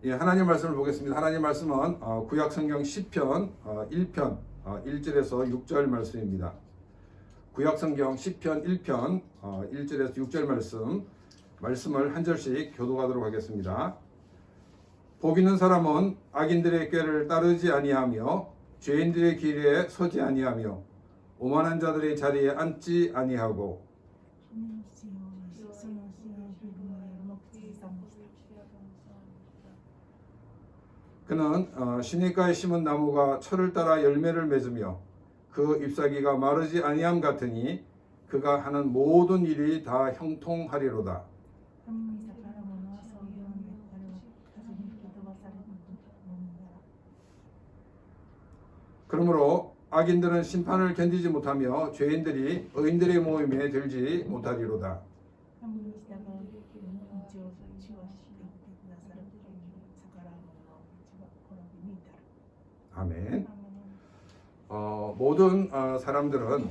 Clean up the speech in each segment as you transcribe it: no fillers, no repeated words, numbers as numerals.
예, 하나님 말씀을 보겠습니다. 하나님 말씀은 구약 성경 시편 1편 1절에서 6절 말씀입니다. 구약 성경 시편 1편 1절에서 6절 말씀을 한 절씩 교독하도록 하겠습니다. 복 있는 사람은 악인들의 꾀를 따르지 아니하며 죄인들의 길에 서지 아니하며 오만한 자들의 자리에 앉지 아니하고 그는 시냇가에 심은 나무가 철을 따라 열매를 맺으며 그 잎사귀가 마르지 아니함 같으니 그가 하는 모든 일이 다 형통하리로다. 그러므로 악인들은 심판을 견디지 못하며 죄인들이 의인들의 모임에 들지 못하리로다. 아멘. 모든 사람들은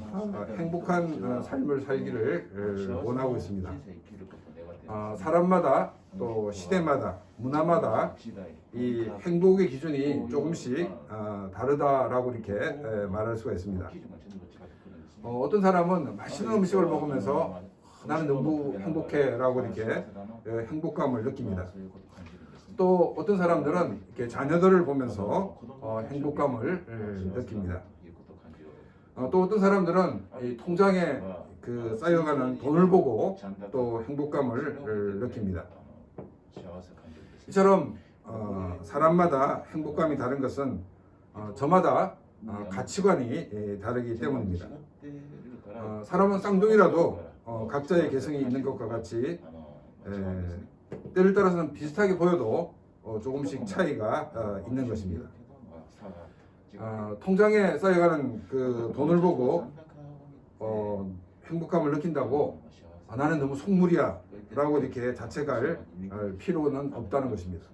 행복한 삶을 살기를 원하고 있습니다. 사람마다 또 시대마다 문화마다 이 행복의 기준이 조금씩 다르다라고 이렇게 말할 수가 있습니다. 어떤 사람은 맛있는 음식을 먹으면서 나는 너무 행복해라고 이렇게 행복감을 느낍니다. 또 어떤 사람들은 이렇게 자녀들을 보면서 행복감을 느낍니다. 또 어떤 사람들은 이 통장에 그 쌓여가는 돈을 보고 또 행복감을 느낍니다. 이처럼 사람마다 행복감이 다른 것은 저마다 가치관이 다르기 때문입니다. 사람은 쌍둥이라도 각자의 개성이 있는 것과 같이 때를 따라서는 비슷하게 보여도 조금씩 차이가 있는 것입니다. 통장에 쌓여가는 그 돈을 보고 행복감을 느낀다고 나는 너무 속물이야 라고 이렇게 자책할 필요는 없다는 것입니다.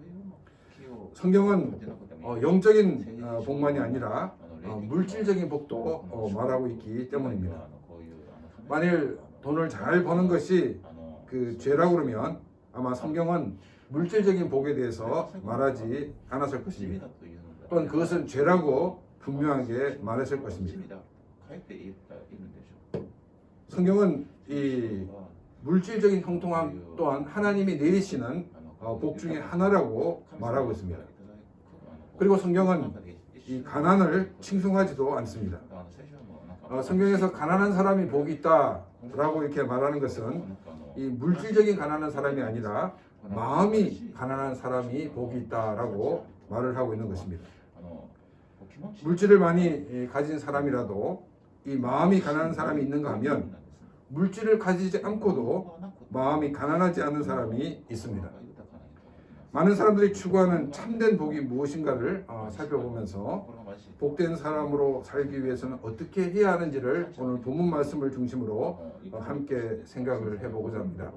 성경은 영적인 복만이 아니라 물질적인 복도 말하고 있기 때문입니다. 만일 돈을 잘 버는 것이 그 죄라고 그러면 아마 성경은 물질적인 복에 대해서 말하지 않았을 것입니다. 또한 그것은 죄라고 분명하게 말했을 것입니다. 성경은 이 물질적인 형통함 또한 하나님이 내리시는 복 중에 하나라고 말하고 있습니다. 그리고 성경은 이 가난을 칭송하지도 않습니다. 성경에서 가난한 사람이 복이 있다라고 이렇게 말하는 것은 이 물질적인 가난한 사람이 아니라 마음이 가난한 사람이 복이 있다라고 말을 하고 있는 것입니다. 물질을 많이 가진 사람이라도 이 마음이 가난한 사람이 있는가 하면 물질을 가지지 않고도 마음이 가난하지 않은 사람이 있습니다. 많은 사람들이 추구하는 참된 복이 무엇인가를 살펴보면서 복된 사람으로 살기 위해서는 어떻게 해야 하는지를 오늘 본문 말씀을 중심으로 함께 생각을 해보고자 합니다.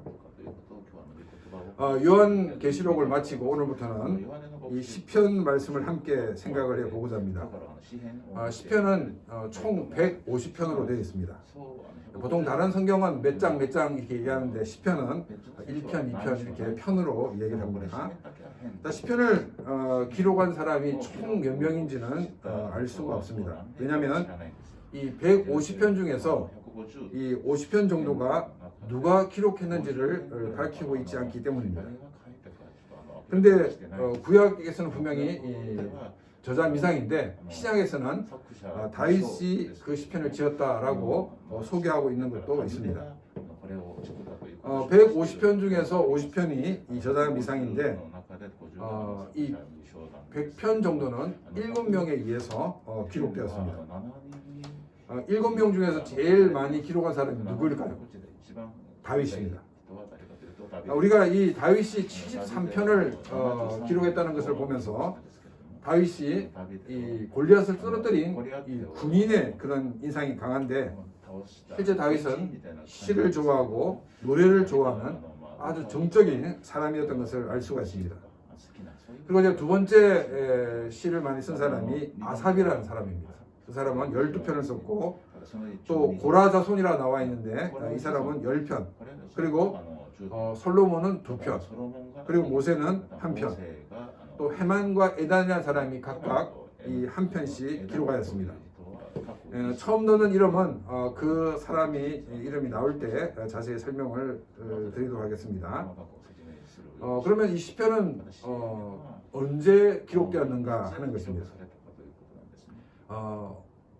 요한계시록을 마치고 오늘부터는 이 시편 말씀을 함께 생각을 해보고자 합니다. 시편은 총 150편으로 되어 있습니다. 보통 다른 성경은 몇 장 이렇게 얘기하는데 시편은 1편, 2편 이렇게 편으로 얘기를 합니다. 시편을 기록한 사람이 총 몇 명인지는 알 수가 없습니다. 왜냐하면 이 150편 중에서 이 50편 정도가 누가 기록했는지를 밝히고 있지 않기 때문입니다. 그런데 구약에서는 분명히 저자 미상인데 신약에서는 다윗이 그 시편을 지었다라고 소개하고 있는 것도 있습니다. 150편 중에서 50편이 이 저자 미상인데 이 100편 정도는 7명에 의해서 기록되었습니다. 7명 중에서 제일 많이 기록한 사람이 누구일까요? 다윗입니다. 우리가 이 다윗이 73편을 기록했다는 것을 보면서 다윗이 이 골리앗을 쓰러뜨린 이 군인의 그런 인상이 강한데 실제 다윗은 시를 좋아하고 노래를 좋아하는 아주 정적인 사람이었던 것을 알 수가 있습니다. 그리고 이제 두 번째 시를 많이 쓴 사람이 아삽이라는 사람입니다. 그 사람은 12편을 썼고 또 고라자손이라 나와 있는데 이 사람은 10편 그리고 솔로몬은 2편 그리고 모세는 1편 또 헤만과 에단이라는 사람이 각각 이 한 편씩 기록하였습니다. 처음 넣는 이름은 그 사람이 이름이 나올 때 자세히 설명을 드리도록 하겠습니다. 그러면 이 시편은 언제 기록되었는가 하는 것입니다.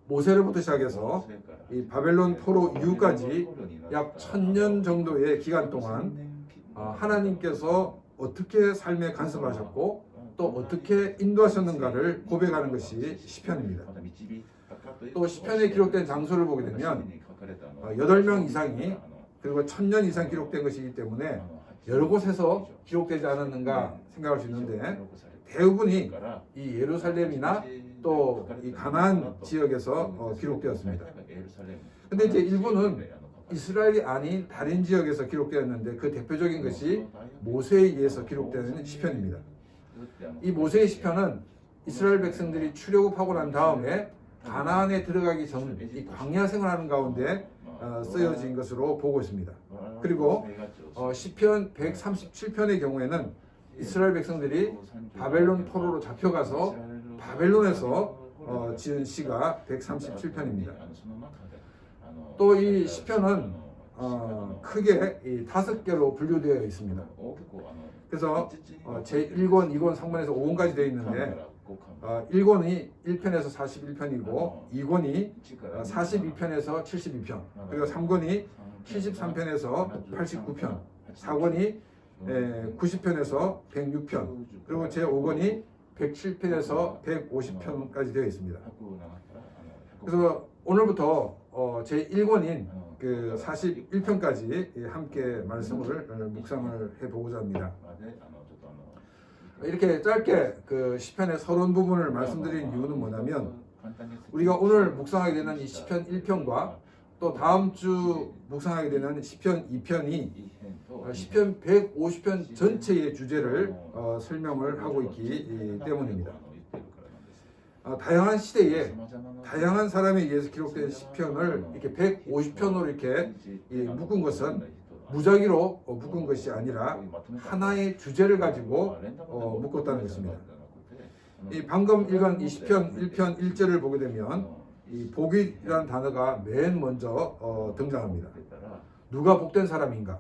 모세로부터 시작해서 이 바벨론 포로 이후까지 약 1000년 정도의 기간 동안 하나님께서 어떻게 삶에 간섭하셨고 또 어떻게 인도하셨는가를 고백하는 것이 시편입니다. 또 시편에 기록된 장소를 보게 되면 8명 이상이 그리고 1000년 이상 기록된 것이기 때문에 여러 곳에서 기록되지 않았는가 생각할 수 있는데 대부분이 이 예루살렘이나 또 이 가나안 지역에서 기록되었습니다. 근데 이제 일부는 이스라엘이 아닌 다른 지역에서 기록되었는데 그 대표적인 것이 모세에 의해서 기록되는 시편입니다. 이 모세의 시편은 이스라엘 백성들이 출애굽하고 난 다음에 가나안에 들어가기 전 이 광야 생활하는 가운데 쓰여진 것으로 보고 있습니다. 그리고 시편 137편의 경우에는 이스라엘 백성들이 바벨론 포로로 잡혀가서 바벨론에서 지은 시가 137편입니다. 또 이 시편은 크게 이 5개로 분류되어 있습니다. 그래서 제1권, 2권, 3권에서 5권까지 되어 있는데 1권이 1편에서 41편이고 2권이 42편에서 72편, 그리고 3권이 73편에서 89편, 4권이 90편에서 106편, 그리고 제5권이 107편에서 150편까지 되어 있습니다. 그래서 오늘부터 제1권인 그 41편까지 함께 말씀을 묵상을 해보고자 합니다. 이렇게 짧게 그 시편의 서론 부분을 말씀드린 이유는 뭐냐면 우리가 오늘 묵상하게 되는 이 시편 1편과 또 다음 주 묵상하게 되는 시편 2편이 시편 150편 전체의 주제를 설명을 하고 있기 때문입니다. 다양한 시대에 다양한 사람에 의해서 기록된 시편을 이렇게 150편으로 이렇게 묶은 것은 무작위로 묶은 것이 아니라 하나의 주제를 가지고 묶었다는 것입니다. 이 방금 읽은 이 시편 1편 1절을 보게 되면 이 복이라는 단어가 맨 먼저 등장합니다. 누가 복된 사람인가?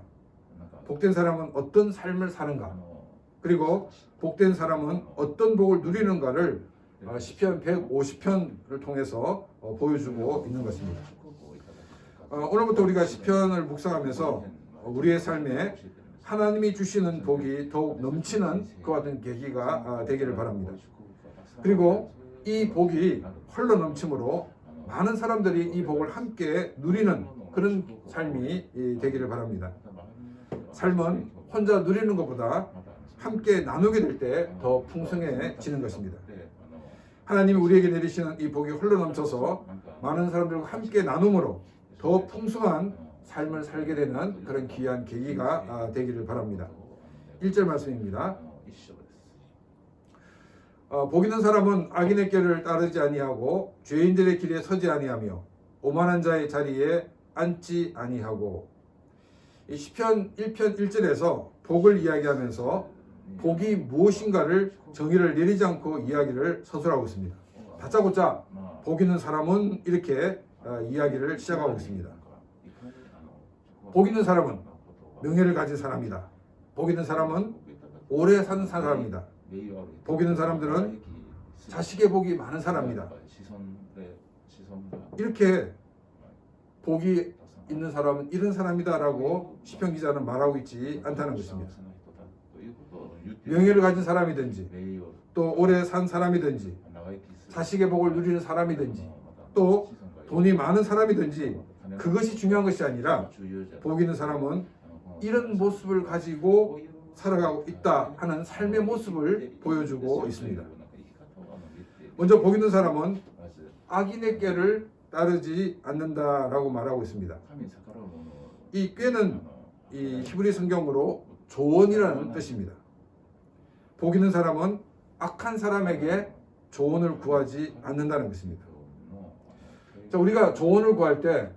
복된 사람은 어떤 삶을 사는가? 그리고 복된 사람은 어떤 복을 누리는가를 시편 150편을 통해서 보여주고 있는 것입니다. 오늘부터 우리가 시편을 묵상하면서 우리의 삶에 하나님이 주시는 복이 더욱 넘치는 그와 같은 계기가 되기를 바랍니다. 그리고 이 복이 홀로 넘침으로 많은 사람들이 이 복을 함께 누리는 그런 삶이 되기를 바랍니다. 삶은 혼자 누리는 것보다 함께 나누게 될 때 더 풍성해지는 것입니다. 하나님이 우리에게 내리시는 이 복이 홀로 넘쳐서 많은 사람들과 함께 나눔으로 더 풍성한 삶을 살게 되는 그런 귀한 계기가 되기를 바랍니다. 1절 말씀입니다. 복 있는 사람은 악인의 길을 따르지 아니하고 죄인들의 길에 서지 아니하며 오만한 자의 자리에 앉지 아니하고. 이 시편 1편 1절에서 복을 이야기하면서 복이 무엇인가를 정의를 내리지 않고 이야기를 서술하고 있습니다. 다짜고짜 복 있는 사람은 이렇게 이야기를 시작하고 있습니다. 복 있는 사람은 명예를 가진 사람이다. 복 있는 사람은 오래 사는 사람이다. 복 있는 사람들은 자식의 복이 많은 사람이다. 이렇게 복이 있는 사람은 이런 사람이다라고 시편 기자는 말하고 있지 않다는 것입니다. 명예를 가진 사람이든지 또 오래 산 사람이든지 자식의 복을 누리는 사람이든지 또 돈이 많은 사람이든지 그것이 중요한 것이 아니라 복 있는 사람은 이런 모습을 가지고 살아가고 있다 하는 삶의 모습을 보여주고 있습니다. 먼저 복 있는 사람은 악인의 꾀를 따르지 않는다라고 말하고 있습니다. 이 꾀는 이 히브리 성경으로 조언이라는 뜻입니다. 복 있는 사람은 악한 사람에게 조언을 구하지 않는다는 것입니다. 자, 우리가 조언을 구할 때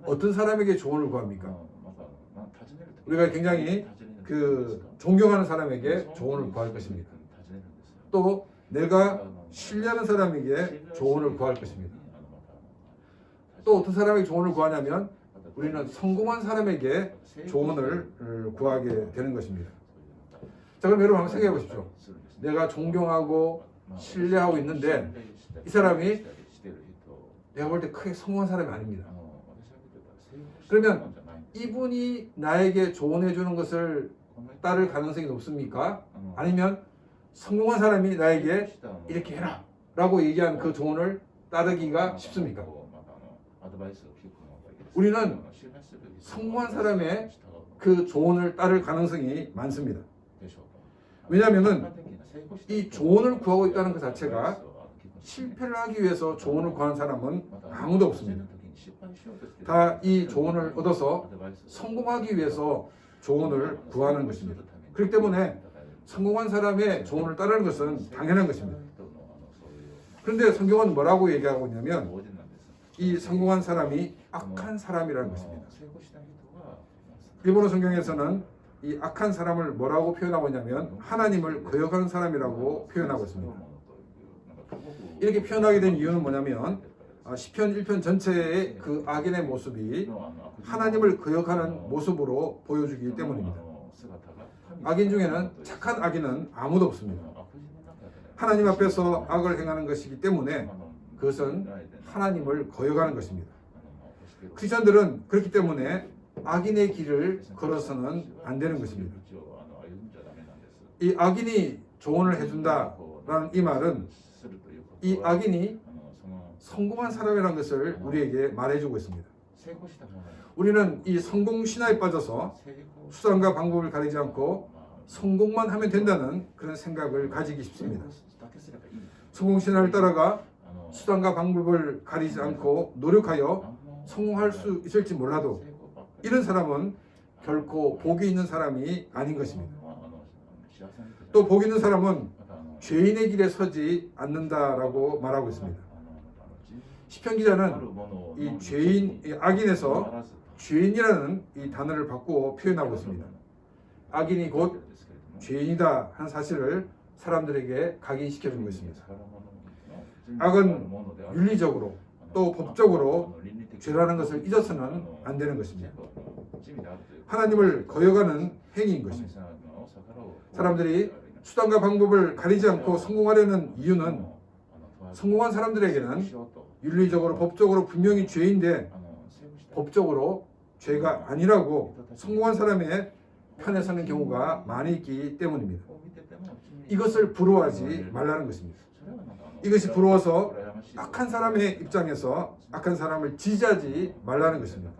어떤 사람에게 조언을 구합니까? 우리가 굉장히 그 존경하는 사람에게 조언을 구할 것입니다. 또 내가 신뢰하는 사람에게 조언을 구할 것입니다. 또 어떤 사람에게 조언을 구하냐면 우리는 성공한 사람에게 조언을 구하게 되는 것입니다. 자, 그럼 여러분 한번 생각해 보십시오. 내가 존경하고 신뢰하고 있는데 이 사람이 내가 볼 때 크게 성공한 사람이 아닙니다. 그러면 이분이 나에게 조언해 주는 것을 따를 가능성이 높습니까? 아니면 성공한 사람이 나에게 이렇게 해라 라고 얘기한 그 조언을 따르기가 쉽습니까? 우리는 성공한 사람의 그 조언을 따를 가능성이 많습니다. 왜냐하면 이 조언을 구하고 있다는 것 자체가 실패를 하기 위해서 조언을 구하는 사람은 아무도 없습니다. 다 이 조언을 얻어서 성공하기 위해서 조언을 구하는 것입니다. 그렇기 때문에 성공한 사람의 조언을 따르는 것은 당연한 것입니다. 그런데 성경은 뭐라고 얘기하고 있냐면 이 성공한 사람이 악한 사람이라는 것입니다. 일본어 성경에서는 이 악한 사람을 뭐라고 표현하고 있냐면 하나님을 거역하는 사람이라고 표현하고 있습니다. 이렇게 표현하게 된 이유는 뭐냐면 시편 1편 전체의 그 악인의 모습이 하나님을 거역하는 모습으로 보여주기 때문입니다. 악인 중에는 착한 악인은 아무도 없습니다. 하나님 앞에서 악을 행하는 것이기 때문에 그것은 하나님을 거역하는 것입니다. 크리스천들은 그렇기 때문에 악인의 길을 걸어서는 안 되는 것입니다. 이 악인이 조언을 해준다라는 이 말은 이 악인이 성공한 사람이라는 것을 우리에게 말해주고 있습니다. 우리는 이 성공 신화에 빠져서 수단과 방법을 가리지 않고 성공만 하면 된다는 그런 생각을 가지기 쉽습니다. 성공 신화를 따라가 수단과 방법을 가리지 않고 노력하여 성공할 수 있을지 몰라도 이런 사람은 결코 복이 있는 사람이 아닌 것입니다. 또 복 있는 사람은 죄인의 길에 서지 않는다라고 말하고 있습니다. 시편 기자는 이 죄인, 이 악인에서 죄인이라는 이 단어를 바꾸어 표현하고 있습니다. 악인이 곧 죄인이다 하는 사실을 사람들에게 각인시켜주고 있습니다. 악은 윤리적으로 또 법적으로 죄라는 것을 잊어서는 안 되는 것입니다. 하나님을 거역하는 행위인 것입니다. 사람들이 수단과 방법을 가리지 않고 성공하려는 이유는 성공한 사람들에게는 윤리적으로 법적으로 분명히 죄인데 법적으로 죄가 아니라고 성공한 사람의 편에 서는 경우가 많이 있기 때문입니다. 이것을 부러워하지 말라는 것입니다. 이것이 부러워서 악한 사람의 입장에서 악한 사람을 지지하지 말라는 것입니다.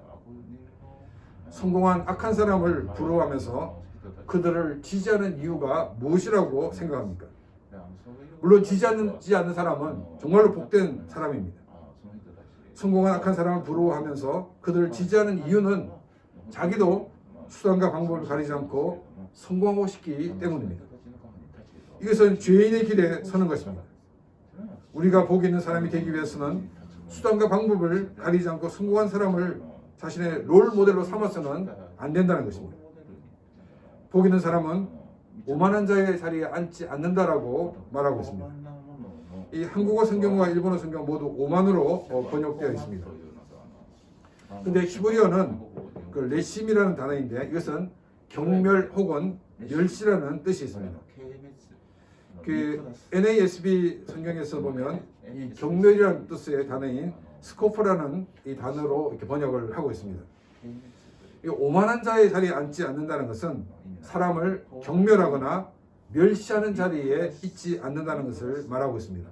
성공한 악한 사람을 부러워하면서 그들을 지지하는 이유가 무엇이라고 생각합니까? 물론 지지하지 않는 사람은 정말로 복된 사람입니다. 성공한 악한 사람을 부러워하면서 그들을 지지하는 이유는 자기도 수단과 방법을 가리지 않고 성공하고 싶기 때문입니다. 이것은 죄인의 길에 서는 것입니다. 우리가 복 있는 사람이 되기 위해서는 수단과 방법을 가리지 않고 성공한 사람을 자신의 롤 모델로 삼아서는 안 된다는 것입니다. 복 있는 사람은 오만한 자의 자리에 앉지 않는다라고 말하고 있습니다. 이 한국어 성경과 일본어 성경 모두 오만으로 번역되어 있습니다. 근데 히브리어는 그 레심이라는 단어인데 이것은 경멸 혹은 멸시라는 뜻이 있습니다. 그 NASB 성경에서 보면 이 경멸이라는 뜻의 단어인 스코프라는 이 단어로 이렇게 번역을 하고 있습니다. 이 오만한 자의 자리에 앉지 않는다는 것은 사람을 경멸하거나 멸시하는 자리에 있지 않는다는 것을 말하고 있습니다.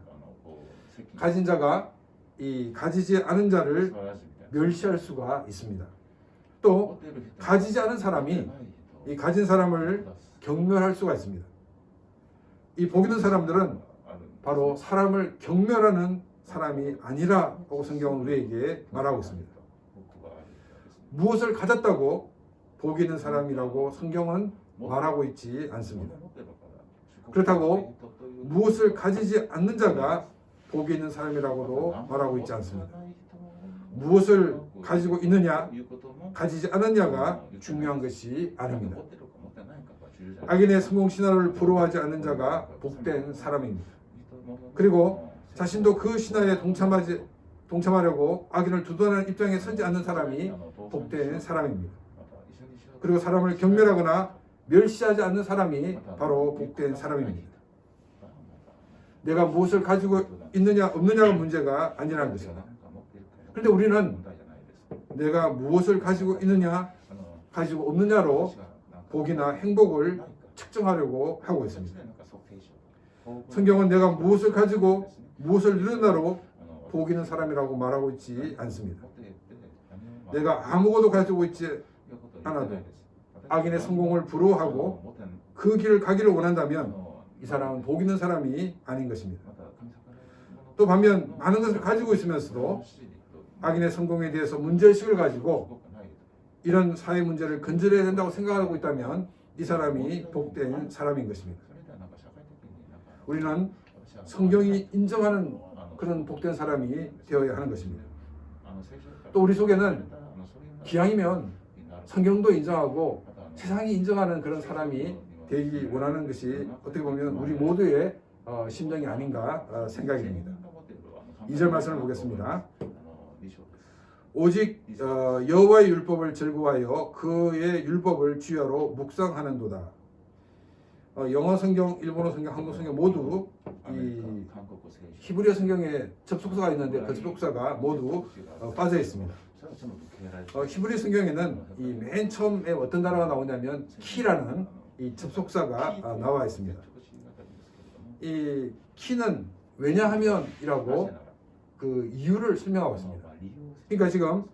가진 자가 이 가지지 않은 자를 멸시할 수가 있습니다. 또 가지지 않은 사람이 이 가진 사람을 경멸할 수가 있습니다. 이 복 있는 사람들은 바로 사람을 경멸하는 사람이 아니라고 성경은 우리에게 말하고 있습니다. 무엇을 가졌다고 복 있는 사람이라고 성경은 말하고 있지 않습니다. 그렇다고 무엇을 가지지 않는 자가 복이 있는 사람이라고도 말하고 있지 않습니다. 무엇을 가지고 있느냐, 가지지 않느냐가 중요한 것이 아닙니다. 악인의 성공 신화를 부러워하지 않는 자가 복된 사람입니다. 그리고 자신도 그 신화에 동참하려고 악인을 두둔하는 입장에 서지 않는 사람이 복된 사람입니다. 그리고 사람을 경멸하거나 멸시하지 않는 사람이 바로 복된 사람입니다. 내가 무엇을 가지고 있느냐 없느냐가 문제가 아니라는 것입니다. 그런데 우리는 내가 무엇을 가지고 있느냐 가지고 없느냐로 복이나 행복을 측정하려고 하고 있습니다. 성경은 내가 무엇을 가지고 무엇을 이룬다로 복 있는 사람이라고 말하고 있지 않습니다. 내가 아무것도 가지고 있지 않아도 악인의 성공을 부러워하고 그 길을 가기를 원한다면 이 사람은 복 있는 사람이 아닌 것입니다. 또 반면 많은 것을 가지고 있으면서도 악인의 성공에 대해서 문제의식을 가지고 이런 사회 문제를 건드려야 된다고 생각하고 있다면 이 사람이 복된 사람인 것입니다. 우리는 성경이 인정하는 그런 복된 사람이 되어야 하는 것입니다. 또 우리 속에는 기왕이면 성경도 인정하고 세상이 인정하는 그런 사람이 되기 원하는 것이 어떻게 보면 우리 모두의 심정이 아닌가 생각이 됩니다. 2절 말씀을 보겠습니다. 오직 여호와의 율법을 즐거워하여 그의 율법을 주야로 묵상하는도다. 영어 성경, 일본어 성경, 한국 성경 모두 이 히브리어 성경에 접속사가 있는데 그 접속사가 모두 빠져 있습니다. 히브리 성경에는 이 맨 처음에 어떤 단어가 나오냐면 키라는 이 접속사가 나와 있습니다. 이 키는 왜냐하면이라고 그 이유를 설명하고 있습니다. 그러니까 지금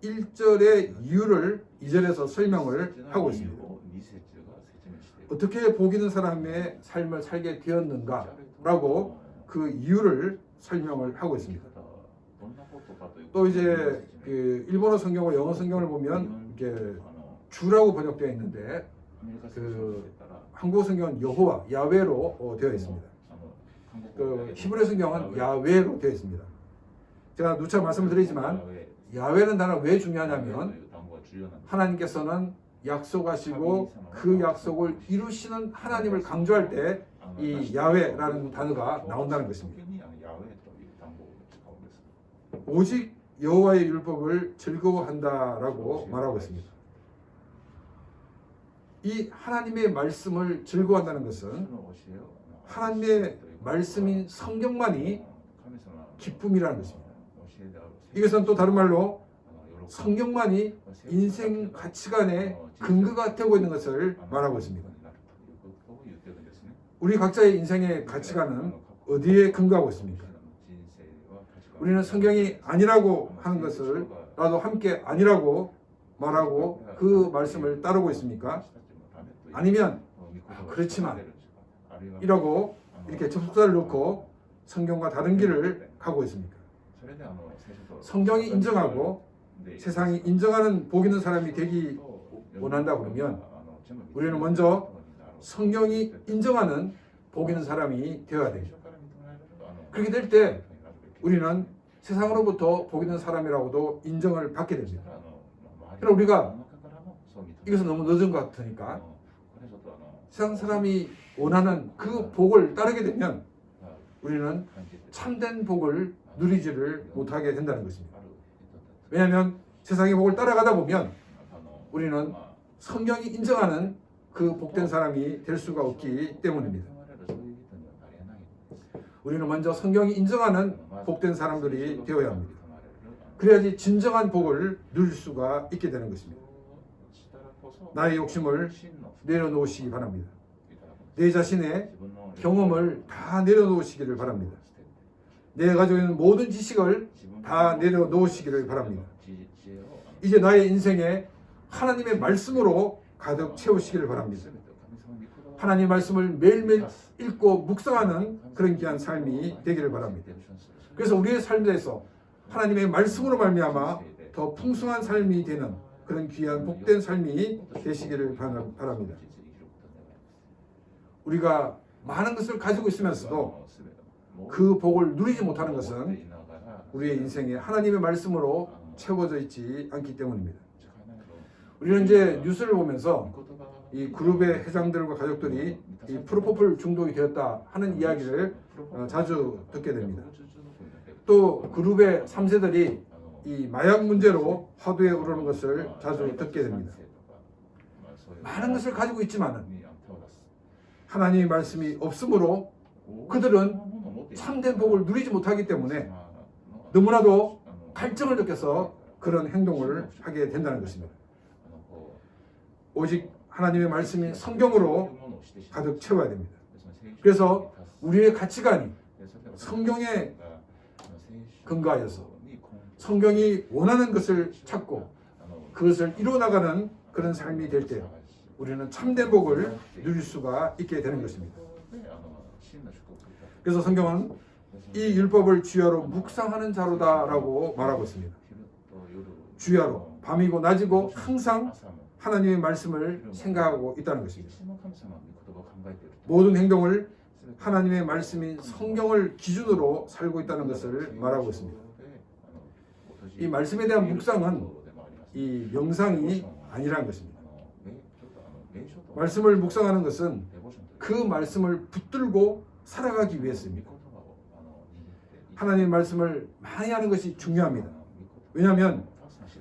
1절의 이유를 2절에서 설명을 하고 있습니다. 어떻게 복 있는 사람의 삶을 살게 되었는가라고 그 이유를 설명을 하고 있습니다. 또 이제 그 일본어 성경과 영어 성경을 보면 이게 주라고 번역되어 있는데 그 한국 성경은 여호와 야훼로 되어 있습니다. 그 히브리 성경은 야훼로 되어 있습니다. 제가 누차 말씀을 드리지만 야훼는 단어가 왜 중요하냐면 하나님께서는 약속하시고 그 약속을 이루시는 하나님을 강조할 때 이 야훼라는 단어가 나온다는 것입니다. 오직 여호와의 율법을 즐거워한다라고 말하고 있습니다. 이 하나님의 말씀을 즐거워한다는 것은 하나님의 말씀인 성경만이 기쁨이라는 것입니다. 이것은 또 다른 말로 성경만이 인생 가치관의 근거가 되고 있는 것을 말하고 있습니다. 우리 각자의 인생의 가치관은 어디에 근거하고 있습니까? 우리는 성경이 아니라고 하는 것을 나도 함께 아니라고 말하고 그 말씀을 따르고 있습니까? 아니면 그렇지만 이라고 이렇게 접속사를 넣고 성경과 다른 길을 가고 있습니까? 성경이 인정하고 세상이 인정하는 복 있는 사람이 되기 원한다 그러면 우리는 먼저 성경이 인정하는 복 있는 사람이 되어야 됩니다. 그렇게 될 때 우리는 세상으로부터 복 있는 사람이라고도 인정을 받게 됩니다. 그럼 우리가 이것은 너무 늦은 것 같으니까 세상 사람이 원하는 그 복을 따르게 되면 우리는 참된 복을 누리지를 못하게 된다는 것입니다. 왜냐하면 세상의 복을 따라가다 보면 우리는 성경이 인정하는 그 복된 사람이 될 수가 없기 때문입니다. 우리는 먼저 성경이 인정하는 복된 사람들이 되어야 합니다. 그래야지 진정한 복을 누릴 수가 있게 되는 것입니다. 나의 욕심을 내려놓으시기 바랍니다. 내 자신의 경험을 다 내려놓으시기를 바랍니다. 내가 가지고 있는 모든 지식을 다 내려놓으시기를 바랍니다. 이제 나의 인생에 하나님의 말씀으로 가득 채우시기를 바랍니다. 하나님의 말씀을 매일매일 읽고 묵상하는 그런 귀한 삶이 되기를 바랍니다. 그래서 우리의 삶에서 하나님의 말씀으로 말미암아 더 풍성한 삶이 되는 그런 귀한 복된 삶이 되시기를 바랍니다. 우리가 많은 것을 가지고 있으면서도 그 복을 누리지 못하는 것은 우리의 인생에 하나님의 말씀으로 채워져 있지 않기 때문입니다. 우리는 이제 뉴스를 보면서 이 그룹의 회장들과 가족들이 이 프로포폴 중독이 되었다 하는 이야기를 자주 듣게 됩니다. 또 그룹의 3세들이 이 마약 문제로 화두에 오르는 것을 자주 듣게 됩니다. 많은 것을 가지고 있지만 하나님의 말씀이 없으므로 그들은 참된 복을 누리지 못하기 때문에 너무나도 갈증을 느껴서 그런 행동을 하게 된다는 것입니다. 오직 하나님의 말씀이 성경으로 가득 채워야 됩니다. 그래서 우리의 가치관이 성경에 근거하여서 성경이 원하는 것을 찾고 그것을 이루어나가는 그런 삶이 될 때 우리는 참된 복을 누릴 수가 있게 되는 것입니다. 그래서 성경은 이 율법을 주야로 묵상하는 자로다라고 말하고 있습니다. 주야로 밤이고 낮이고 항상 하나님의 말씀을 생각하고 있다는 것입니다. 모든 행동을 하나님의 말씀인 성경을 기준으로 살고 있다는 것을 말하고 있습니다. 이 말씀에 대한 묵상은 이 명상이 아니라는 것입니다. 말씀을 묵상하는 것은 그 말씀을 붙들고 살아가기 위해서입니다. 하나님의 말씀을 많이 하는 것이 중요합니다. 왜냐하면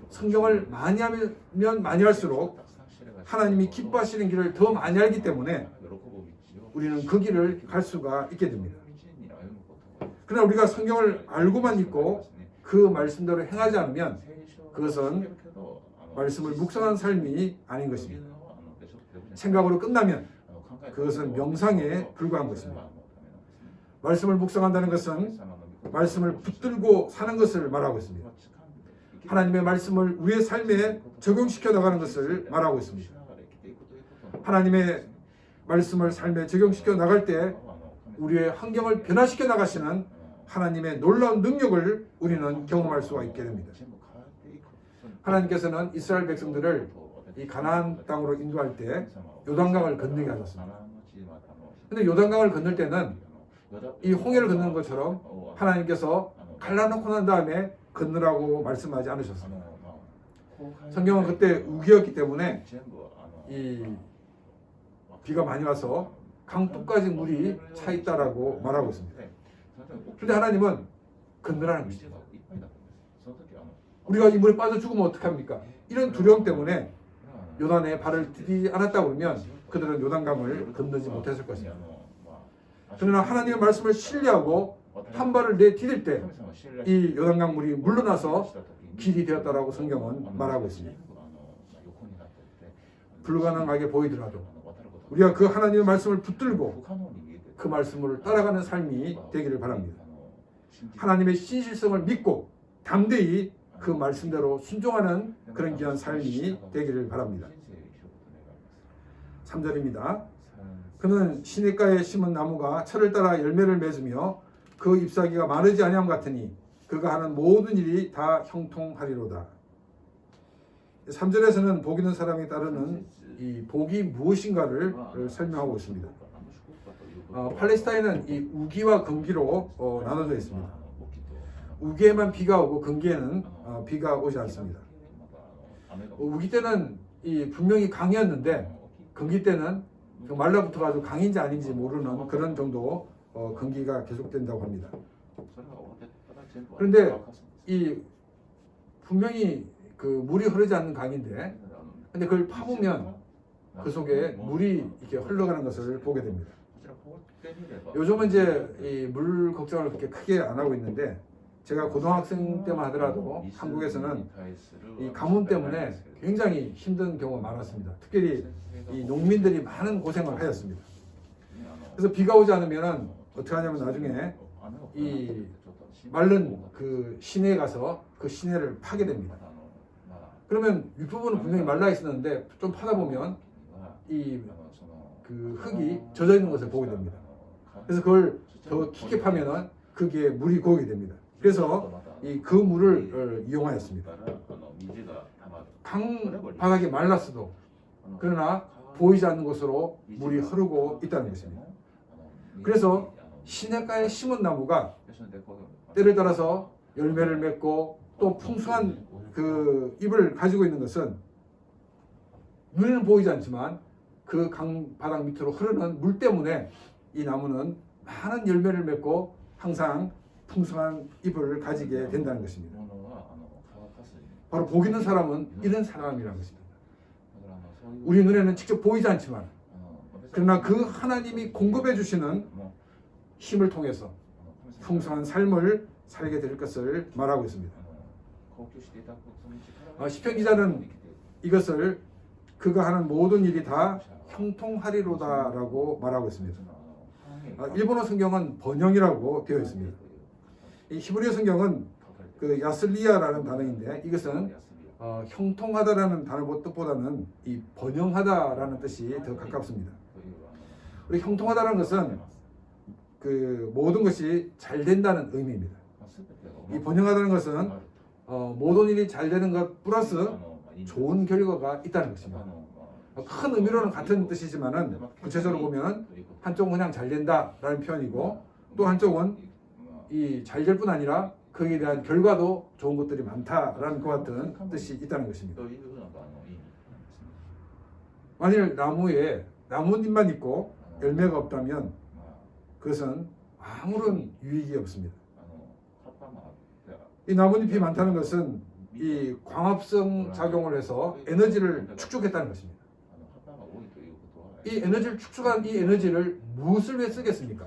성경을 많이 하면 많이 할수록 하나님이 기뻐하시는 길을 더 많이 알기 때문에 우리는 그 길을 갈 수가 있게 됩니다. 그러나 우리가 성경을 알고만 있고 그 말씀대로 행하지 않으면 그것은 말씀을 묵상한 삶이 아닌 것입니다. 생각으로 끝나면 그것은 명상에 불과한 것입니다. 말씀을 묵상한다는 것은 말씀을 붙들고 사는 것을 말하고 있습니다. 하나님의 말씀을 우리의 삶에 적용시켜 나가는 것을 말하고 있습니다. 하나님의 말씀을 삶에 적용시켜 나갈 때 우리의 환경을 변화시켜 나가시는 하나님의 놀라운 능력을 우리는 경험할 수가 있게 됩니다. 하나님께서는 이스라엘 백성들을 이 가나안 땅으로 인도할 때 요단강을 건너게 하셨습니다. 그런데 요단강을 건널 때는 이 홍해를 건너는 것처럼 하나님께서 갈라놓고 난 다음에 건너라고 말씀하지 않으셨습니다. 성경은 그때 우기였기 때문에 이 비가 많이 와서 강둑까지 물이 차 있다라고 말하고 있습니다. 그런데 하나님은 건너라는 것입니다. 우리가 이 물에 빠져 죽으면 어떡합니까? 이런 두려움 때문에 요단에 발을 디디지 않았다 그러면 그들은 요단강을 건너지 못했을 것입니다. 그러나 하나님의 말씀을 신뢰하고 한 발을 내디딜 때 이 요단강 물이 물러나서 길이 되었다라고 성경은 말하고 있습니다. 불가능하게 보이더라도 우리가 그 하나님의 말씀을 붙들고 그 말씀을 따라가는 삶이 되기를 바랍니다. 하나님의 신실성을 믿고 담대히 그 말씀대로 순종하는 그런 귀한 삶이 되기를 바랍니다. 3절입니다. 그는 시냇가에 심은 나무가 철을 따라 열매를 맺으며 그 잎사귀가 마르지 아니함 같으니 그가 하는 모든 일이 다 형통하리로다. 3절에서는 복 있는 사람에 따르는 이 복이 무엇인가를 설명하고 있습니다. 팔레스타인은 이 우기와 건기로 나눠져 있습니다. 우기에만 비가 오고 건기에는 비가 오지 않습니다. 우기 때는 이 분명히 강이었는데 건기 때는 말라붙어가지고 강인지 아닌지 모르는 그런 정도 건기가 계속된다고 합니다. 그런데 이 분명히 그 물이 흐르지 않는 강인데, 근데 그걸 파보면 그 속에 물이 이렇게 흘러가는 것을 보게 됩니다. 요즘은 이제 이 물 걱정을 그렇게 크게 안 하고 있는데, 제가 고등학생 때만 하더라도 한국에서는 이 가뭄 때문에 굉장히 힘든 경우가 많았습니다. 특별히 이 농민들이 많은 고생을 하였습니다. 그래서 비가 오지 않으면 어떻게 하냐면 나중에 이 마른 그 시내에 가서 그 시내를 파게 됩니다. 그러면 윗부분은 분명히 말라 있었는데 좀 파다 보면 이 그 흙이 젖어 있는 것을 보게 됩니다. 그래서 그걸 더 깊게 파면은 그게 물이 고이게 됩니다. 그래서 그 물을 이용하였습니다. 강 바닥이 말랐어도 그러나 보이지 않는 곳으로 물이 흐르고 있다는 것입니다. 그래서 시냇가에 심은 나무가 때를 따라서 열매를 맺고 또 풍성한 그 잎을 가지고 있는 것은 눈에는 보이지 않지만 그 강바닥 밑으로 흐르는 물 때문에 이 나무는 많은 열매를 맺고 항상 풍성한 잎을 가지게 된다는 것입니다. 바로 복 있는 사람은 이런 사람이라는 것입니다. 우리 눈에는 직접 보이지 않지만 그러나 그 하나님이 공급해 주시는 힘을 통해서 풍성한 삶을 살게 될 것을 말하고 있습니다. 시편 기자는 이것을 그가 하는 모든 일이 다 형통하리로다라고 말하고 있습니다. 일본어 성경은 번영이라고 되어 있습니다. 이 히브리어 성경은 그 야슬리아라는 단어인데 이것은 형통하다라는 단어 뜻보다는 이 번영하다라는 뜻이 더 가깝습니다. 우리 형통하다라는 것은 그 모든 것이 잘 된다는 의미입니다. 이 번영하다는 것은 모든 일이 잘 되는 것 플러스 좋은 결과가 있다는 것입니다. 큰 의미로는 같은 뜻이지만은 구체적으로 보면 한쪽은 그냥 잘 된다라는 표현이고 또 한쪽은 이 잘 될 뿐 아니라 거기에 대한 결과도 좋은 것들이 많다라는 것 같은 뜻이 있다는 것입니다. 만일 나무에 나뭇잎만 있고 열매가 없다면 그것은 아무런 유익이 없습니다. 이 나뭇잎이 많다는 것은 이 광합성 작용을 해서 에너지를 축적했다는 것입니다. 이 에너지를 축적한 이 에너지를 무엇을 위해 쓰겠습니까?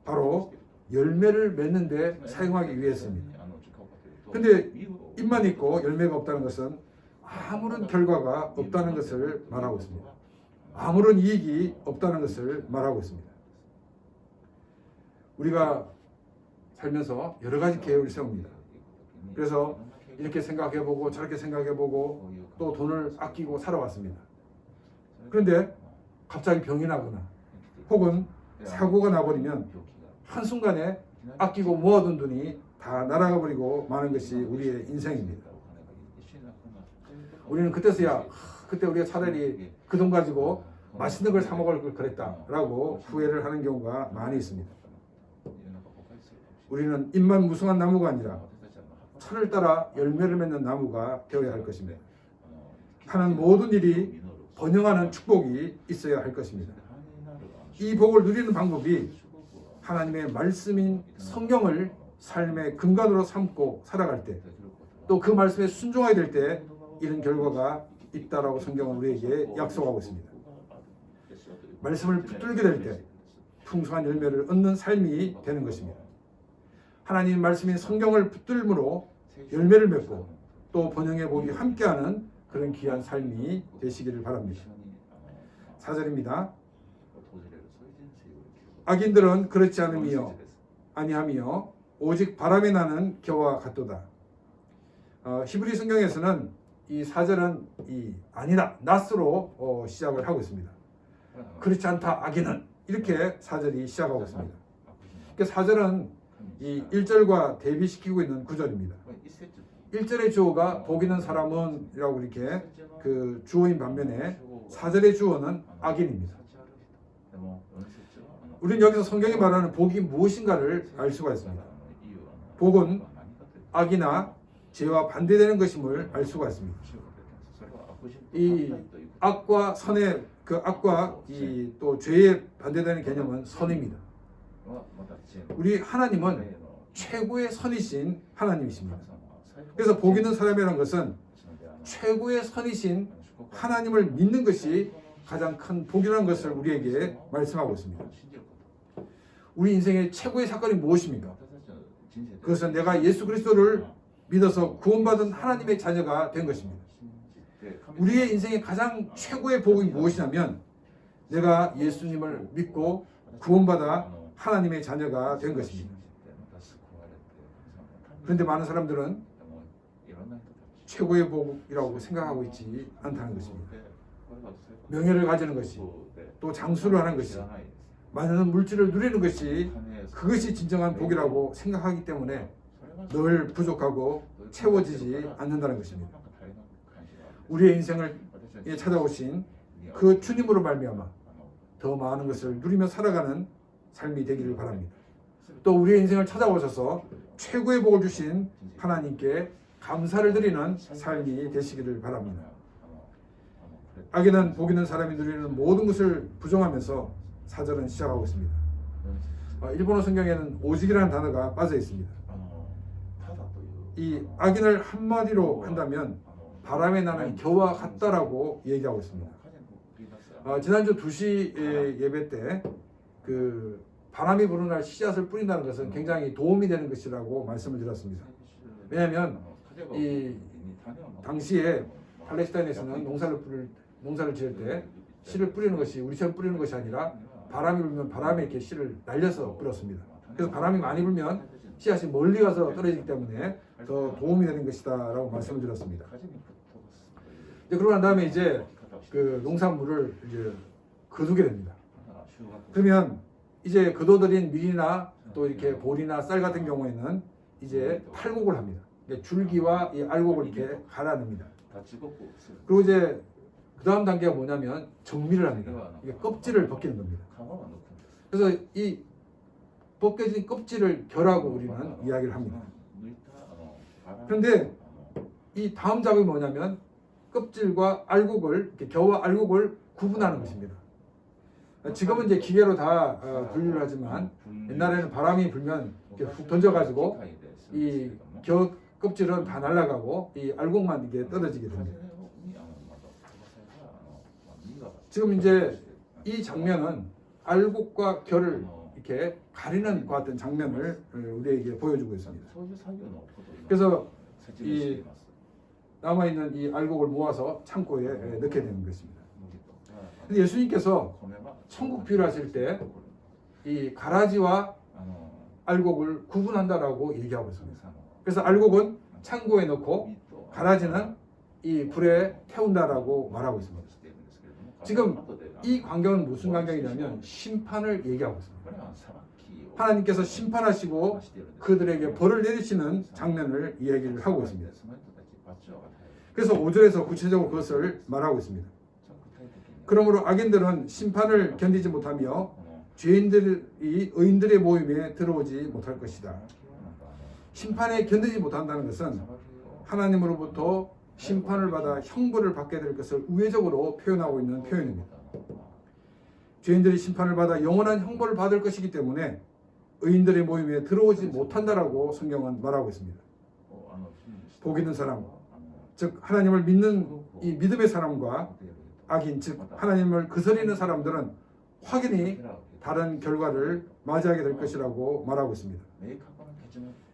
바로 열매를 맺는 데 사용하기 위해서입니다. 근데 잎만 있고 열매가 없다는 것은 아무런 결과가 없다는 것을 말하고 있습니다. 아무런 이익이 없다는 것을 말하고 있습니다. 우리가 살면서 여러 가지 계획을 세웁니다. 그래서 이렇게 생각해보고 저렇게 생각해보고 또 돈을 아끼고 살아왔습니다. 그런데 갑자기 병이 나거나 혹은 사고가 나버리면 한순간에 아끼고 모아둔 돈이 다 날아가 버리고 마는 것이 우리의 인생입니다. 우리는 그때서야 그때 우리가 차라리 그 돈 가지고 맛있는 걸 사 먹을 걸 그랬다라고 후회를 하는 경우가 많이 있습니다. 우리는 잎만 무성한 나무가 아니라 철을 따라 열매를 맺는 나무가 되어야 할 것입니다. 하는 모든 일이 번영하는 축복이 있어야 할 것입니다. 이 복을 누리는 방법이 하나님의 말씀인 성경을 삶의 근간으로 삼고 살아갈 때 또 그 말씀에 순종하게 될 때 이런 결과가 있다라고 성경은 우리에게 약속하고 있습니다. 말씀을 붙들게 될 때 풍성한 열매를 얻는 삶이 되는 것입니다. 하나님 말씀인 성경을 붙들므로 열매를 맺고 또 번영의 복이 함께하는 그런 귀한 삶이 되시기를 바랍니다. 4절입니다. 악인들은 그렇지 아니하며 오직 바람이 나는 겨와 같도다. 히브리 성경에서는 이 4절은 이 아니다, 낫으로 시작을 하고 있습니다. 그렇지 않다, 악인은 이렇게 4절이 시작하고 있습니다. 그러니까 4절은 이 1절과 대비시키고 있는 구절입니다. 1절의 주어가 복 있는 사람은 이라고 이렇게 그 주어인 반면에 4절의 주어는 악인입니다. 우리는 여기서 성경이 말하는 복이 무엇인가를 알 수가 있습니다. 복은 악이나 죄와 반대되는 것임을 알 수가 있습니다. 이 악과 선의 그 악과 이 또 죄에 반대되는 개념은 선입니다. 우리 하나님은 최고의 선이신 하나님이십니다. 그래서 복 있는 사람이라는 것은 최고의 선이신 하나님을 믿는 것이 가장 큰 복이라는 것을 우리에게 말씀하고 있습니다. 우리 인생의 최고의 사건이 무엇입니까? 그것은 내가 예수 그리스도를 믿어서 구원받은 하나님의 자녀가 된 것입니다. 우리의 인생의 가장 최고의 복이 무엇이냐면 내가 예수님을 믿고 구원받아 하나님의 자녀가 된 것입니다. 그런데 많은 사람들은 최고의 복이라고 생각하고 있지 않다는 것입니다. 명예를 가지는 것이 또 장수를 하는 것이 많은 물질을 누리는 것이 그것이 진정한 복이라고 생각하기 때문에 늘 부족하고 채워지지 않는다는 것입니다. 우리의 인생을 찾아오신 그 주님으로 말미암아 더 많은 것을 누리며 살아가는 삶이 되기를 바랍니다. 또 우리의 인생을 찾아오셔서 최고의 복을 주신 하나님께 감사를 드리는 삶이 되시기를 바랍니다. 악인은 복 있는 사람이 누리는 모든 것을 부정하면서 사절은 시작하고 있습니다. 일본어 성경에는 오직이라는 단어가 빠져 있습니다. 이 악인을 한마디로 한다면 바람에 나는 겨와 같다라고 얘기하고 있습니다. 지난주 2시 예배 때 그 바람이 부는 날 씨앗을 뿌린다는 것은 굉장히 도움이 되는 것이라고 말씀을 드렸습니다. 왜냐하면 이 당시에 팔레스타인에서는 농사를 지을 때 씨를 뿌리는 것이 우리처럼 뿌리는 것이 아니라 바람이 불면 바람에 이렇게 씨를 날려서 뿌렸습니다. 그래서 바람이 많이 불면 씨앗이 멀리 가서 떨어지기 때문에 더 도움이 되는 것이다라고 말씀을 드렸습니다. 그러고 난 다음에 이제 그 농산물을 이제 거두게 됩니다. 그러면 이제 거둬들인 밀이나 또 이렇게 보리나 쌀 같은 경우에는 이제 팔곡을 합니다. 줄기와 이 알곡을 이렇게 갈아냅니다. 그리고 이제 그 다음 단계가 뭐냐면 정리를 합니다. 이게 껍질을 벗기는 겁니다. 그래서 이 벗겨진 껍질을 결하고 우리는 이야기를 합니다. 그런데 이 다음 작업이 뭐냐면 껍질과 알곡을 이렇게 겨와 알곡을 구분하는 것입니다. 지금은 이제 기계로 다 분류를 하지만 옛날에는 바람이 불면 이렇게 훅 던져가지고 이 겨 껍질은 다 날아가고 이 알곡만 이게 떨어지게 됩니다. 지금 이제 이 장면은 알곡과 결을 이렇게 가리는 것 같은 장면을 우리에게 보여주고 있습니다. 그래서 이 남아 있는 이 알곡을 모아서 창고에 넣게 되는 것입니다. 근데 예수님께서 천국 비유를 하실 때 이 가라지와 알곡을 구분한다라고 얘기하고 있습니다. 그래서 알곡은 창고에 넣고 가라지는 이 불에 태운다라고 말하고 있습니다. 지금 이 광경은 무슨 광경이냐면 심판을 얘기하고 있습니다. 하나님께서 심판하시고 그들에게 벌을 내리시는 장면을 이야기를 하고 있습니다. 그래서 5절에서 구체적으로 그것을 말하고 있습니다. 그러므로 악인들은 심판을 견디지 못하며 죄인들이 의인들의 모임에 들어오지 못할 것이다. 심판에 견디지 못한다는 것은 하나님으로부터 심판을 받아 형벌을 받게 될 것을 우회적으로 표현하고 있는 표현입니다. 죄인들이 심판을 받아 영원한 형벌을 받을 것이기 때문에 의인들의 모임에 들어오지 못한다라고 성경은 말하고 있습니다. 복 있는 사람, 즉 하나님을 믿는 이 믿음의 사람과 악인, 즉 하나님을 거스리는 사람들은 확연히 다른 결과를 맞이하게 될 것이라고 말하고 있습니다.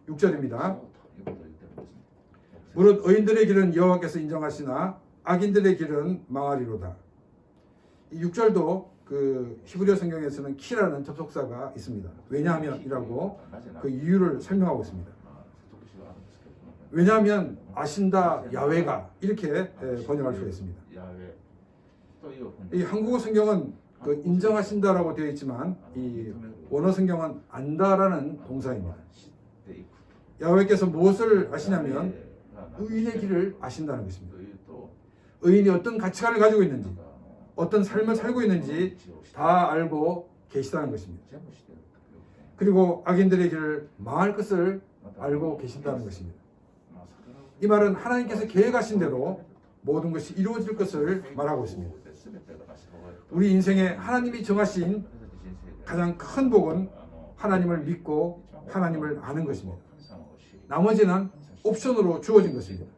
6절입니다. 무릇 의인들의 길은 여호와께서 인정하시나 악인들의 길은 망하리로다. 이 6절도 그 히브리어 성경에서는 키라는 접속사가 있습니다. 왜냐하면이라고 그 이유를 설명하고 있습니다. 왜냐하면 아신다 야훼가 이렇게 번역할 수가 있습니다. 이 한국어 성경은 그 인정하신다라고 되어 있지만 이 원어 성경은 안다라는 동사입니다. 야훼께서 무엇을 아시냐면 의인의 길을 아신다는 것입니다. 의인이 어떤 가치관을 가지고 있는지, 어떤 삶을 살고 있는지 다 알고 계시다는 것입니다. 그리고 악인들의 길을 망할 것을 알고 계신다는 것입니다. 이 말은 하나님께서 계획하신 대로 모든 것이 이루어질 것을 말하고 있습니다. 우리 인생에 하나님이 정하신 가장 큰 복은 하나님을 믿고 하나님을 아는 것입니다. 나머지는 옵션으로 주어진 것입니다.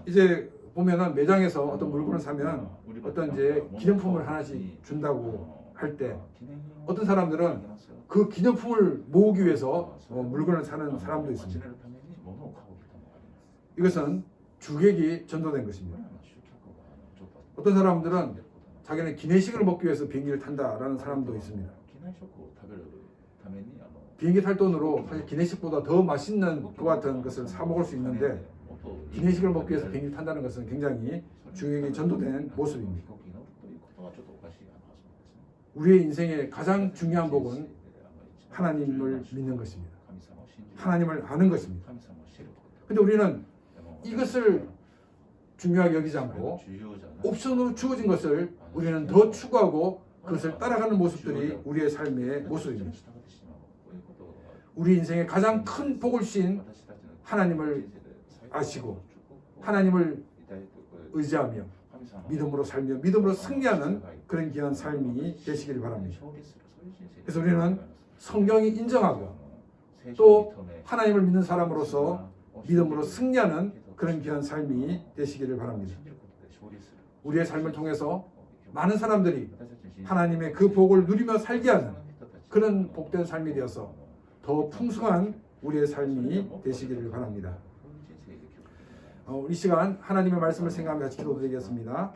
이제 보면은 매장에서 어떤 물건을 사면 어떤 이제 기념품을 하나씩 준다고 할 때 어떤 사람들은 그 기념품을 모으기 위해서 물건을 사는 사람도 있습니다. 이것은 주객이 전도된 것입니다. 어떤 사람들은 자기는 기내식을 먹기 위해서 비행기를 탄다라는 사람도 있습니다. 비행기 탈 돈으로 사실 기내식보다 더 맛있는 것 같은 것을 사 먹을 수 있는데 기내식을 먹기 위해서 비행기를 탄다는 것은 굉장히 주객이 전도된 모습입니다. 우리의 인생의 가장 중요한 복은 하나님을 믿는 것입니다. 하나님을 아는 것입니다. 근데 우리는 이것을 중요하게 여기지 않고 옵션으로 주어진 것을 우리는 더 추구하고 그것을 따라가는 모습들이 우리의 삶의 모습입니다. 우리 인생의 가장 큰 복을 주신 하나님을 아시고 하나님을 의지하며 믿음으로 살며 믿음으로 승리하는 그런 귀한 삶이 되시기를 바랍니다. 그래서 우리는 성경이 인정하고 또 하나님을 믿는 사람으로서 믿음으로 승리하는 그런 귀한 삶이 되시기를 바랍니다. 우리의 삶을 통해서 많은 사람들이 하나님의 그 복을 누리며 살게 하는 그런 복된 삶이 되어서 더 풍성한 우리의 삶이 되시기를 바랍니다. 이 시간 하나님의 말씀을 생각하며 같이 기도드리겠습니다.